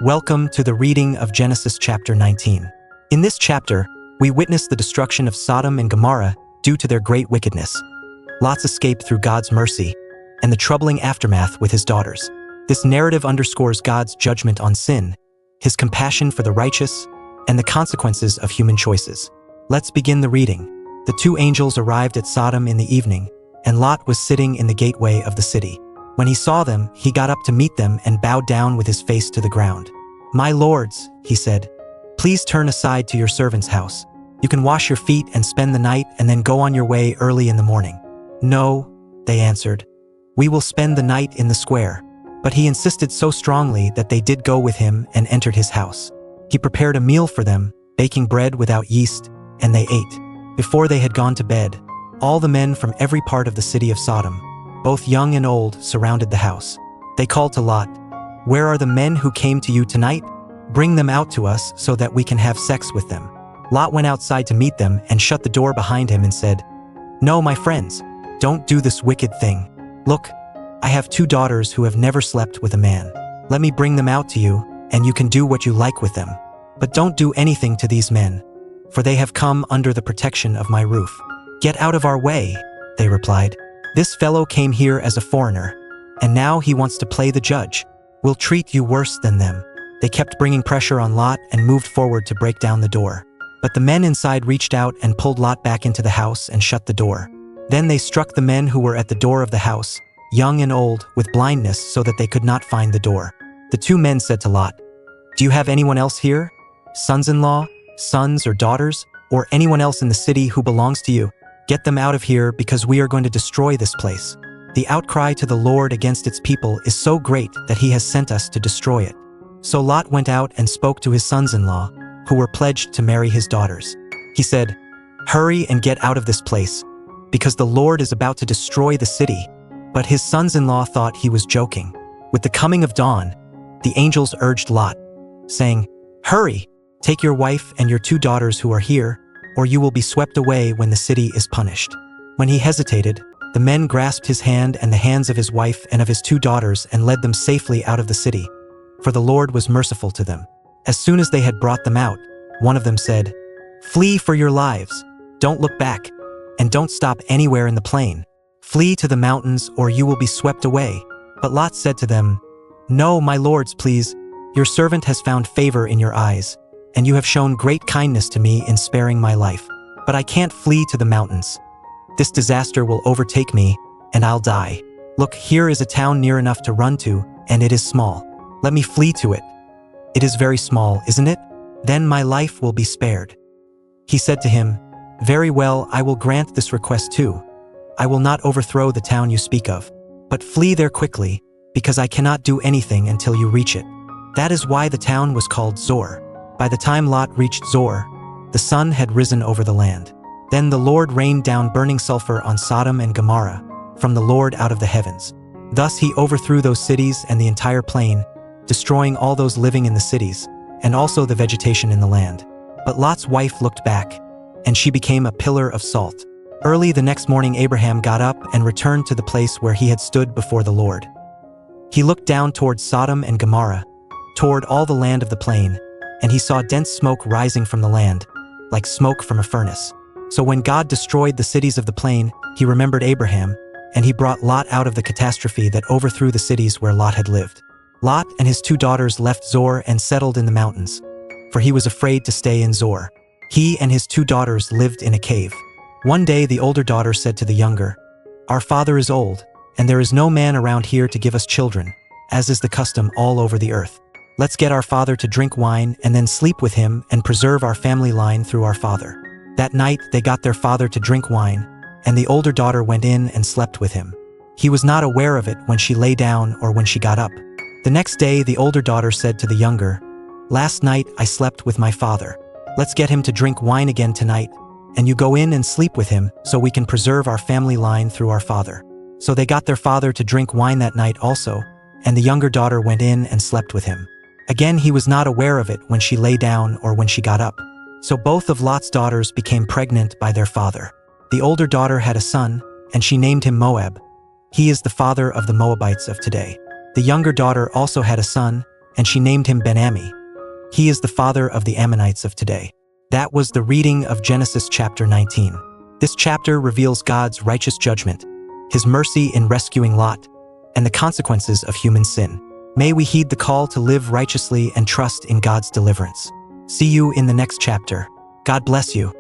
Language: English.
Welcome to the reading of Genesis chapter 19. In this chapter, we witness the destruction of Sodom and Gomorrah due to their great wickedness. Lot's escape through God's mercy, and the troubling aftermath with his daughters. This narrative underscores God's judgment on sin, his compassion for the righteous, and the consequences of human choices. Let's begin the reading. The two angels arrived at Sodom in the evening, and Lot was sitting in the gateway of the city. When he saw them, he got up to meet them and bowed down with his face to the ground. "My lords," he said, "please turn aside to your servant's house. You can wash your feet and spend the night and then go on your way early in the morning." "No," they answered, "we will spend the night in the square." But he insisted so strongly that they did go with him and entered his house. He prepared a meal for them, baking bread without yeast, and they ate. Before they had gone to bed, all the men from every part of the city of Sodom, both young and old, surrounded the house. They called to Lot, "Where are the men who came to you tonight? Bring them out to us so that we can have sex with them." Lot went outside to meet them and shut the door behind him and said, "No, my friends, don't do this wicked thing. Look, I have two daughters who have never slept with a man. Let me bring them out to you, and you can do what you like with them. But don't do anything to these men, for they have come under the protection of my roof." "Get out of our way," they replied. "This fellow came here as a foreigner, and now he wants to play the judge. We'll treat you worse than them." They kept bringing pressure on Lot and moved forward to break down the door. But the men inside reached out and pulled Lot back into the house and shut the door. Then they struck the men who were at the door of the house, young and old, with blindness so that they could not find the door. The two men said to Lot, "Do you have anyone else here? Sons-in-law, sons or daughters, or anyone else in the city who belongs to you? Get them out of here because we are going to destroy this place. The outcry to the Lord against its people is so great that he has sent us to destroy it." So Lot went out and spoke to his sons-in-law, who were pledged to marry his daughters. He said, "Hurry and get out of this place, because the Lord is about to destroy the city." But his sons-in-law thought he was joking. With the coming of dawn, the angels urged Lot, saying, "Hurry, take your wife and your two daughters who are here, or you will be swept away when the city is punished." When he hesitated, the men grasped his hand and the hands of his wife and of his two daughters and led them safely out of the city, for the Lord was merciful to them. As soon as they had brought them out, one of them said, "Flee for your lives. Don't look back, and don't stop anywhere in the plain. Flee to the mountains or you will be swept away." But Lot said to them, "No, my lords, please. Your servant has found favor in your eyes, and you have shown great kindness to me in sparing my life. But I can't flee to the mountains. This disaster will overtake me, and I'll die. Look, here is a town near enough to run to, and it is small. Let me flee to it. It is very small, isn't it? Then my life will be spared." He said to him, "Very well, I will grant this request too. I will not overthrow the town you speak of, but flee there quickly, because I cannot do anything until you reach it." That is why the town was called Zor. By the time Lot reached Zor, the sun had risen over the land. Then the Lord rained down burning sulfur on Sodom and Gomorrah from the Lord out of the heavens. Thus he overthrew those cities and the entire plain, destroying all those living in the cities, and also the vegetation in the land. But Lot's wife looked back, and she became a pillar of salt. Early the next morning Abraham got up and returned to the place where he had stood before the Lord. He looked down toward Sodom and Gomorrah, toward all the land of the plain, and he saw dense smoke rising from the land, like smoke from a furnace. So when God destroyed the cities of the plain, he remembered Abraham, and he brought Lot out of the catastrophe that overthrew the cities where Lot had lived. Lot and his two daughters left Zor and settled in the mountains, for he was afraid to stay in Zor. He and his two daughters lived in a cave. One day the older daughter said to the younger, "Our father is old, and there is no man around here to give us children, as is the custom all over the earth. Let's get our father to drink wine and then sleep with him and preserve our family line through our father." That night they got their father to drink wine, and the older daughter went in and slept with him. He was not aware of it when she lay down or when she got up. The next day the older daughter said to the younger, "Last night I slept with my father. Let's get him to drink wine again tonight, and you go in and sleep with him so we can preserve our family line through our father." So they got their father to drink wine that night also, and the younger daughter went in and slept with him. Again he was not aware of it when she lay down or when she got up. So both of Lot's daughters became pregnant by their father. The older daughter had a son, and she named him Moab. He is the father of the Moabites of today. The younger daughter also had a son, and she named him Ben-Ammi. He is the father of the Ammonites of today. That was the reading of Genesis chapter 19. This chapter reveals God's righteous judgment, his mercy in rescuing Lot, and the consequences of human sin. May we heed the call to live righteously and trust in God's deliverance. See you in the next chapter. God bless you.